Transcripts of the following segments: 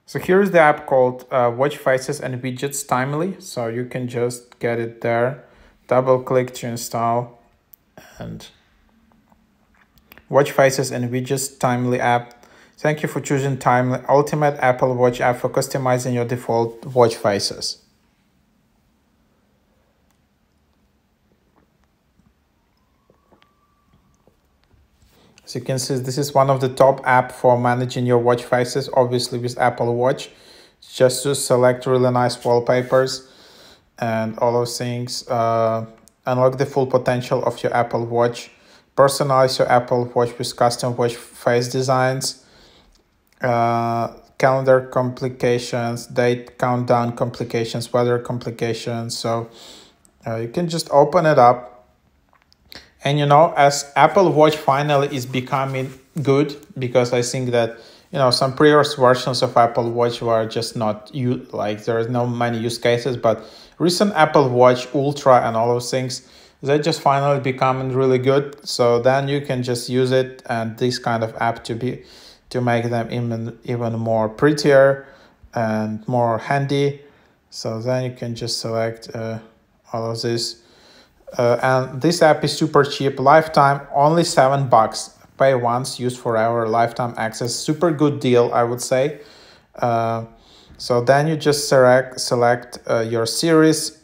So here's the app called Watch Faces and Widgets Timely. So you can just get it there, double click to install, and Watch Faces and Widgets Timely app. Thank you for choosing Timely, ultimate Apple Watch app for customizing your default watch faces. As you can see, this is one of the top app for managing your watch faces, obviously with Apple Watch. Just to select really nice wallpapers and all those things. Unlock the full potential of your Apple Watch. Personalize your Apple Watch with custom watch face designs. Calendar complications, date countdown complications, weather complications. So you can just open it up. And as Apple Watch finally is becoming good, because I think that some previous versions of Apple Watch were just not there is no many use cases, but recent Apple Watch Ultra and all those things, they just finally becoming really good. So then you can just use it and this kind of app to make them even more prettier and more handy. So then you can just select all of this. And this app is super cheap, lifetime, only $7. Pay once, use forever, lifetime access. Super good deal, I would say. So then you just select your series,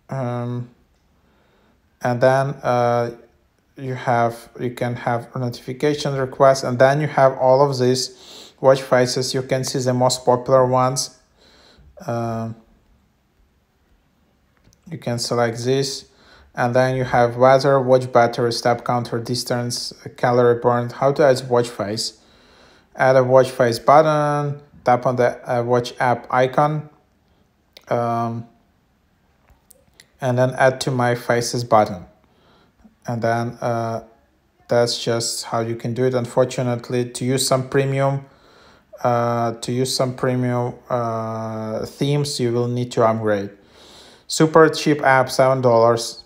and then you can have notification requests, and then you have all of these watch faces. You can see the most popular ones. You can select this, and then you have weather, watch battery, step counter, distance, calorie burned, how to add watch face. Add a watch face button, tap on the watch app icon, and then add to my faces button. And then that's just how you can do it. Unfortunately, to use some premium themes, you will need to upgrade. Super cheap app, $7.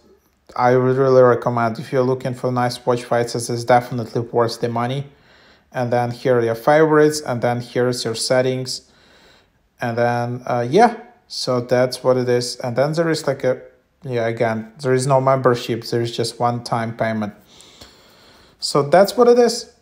I would really recommend. If you're looking for nice watch faces, it's definitely worth the money. And then here are your favorites, and then here's your settings. And then so that's what it is. And then there is again, there is no membership, there is just one-time payment. So that's what it is.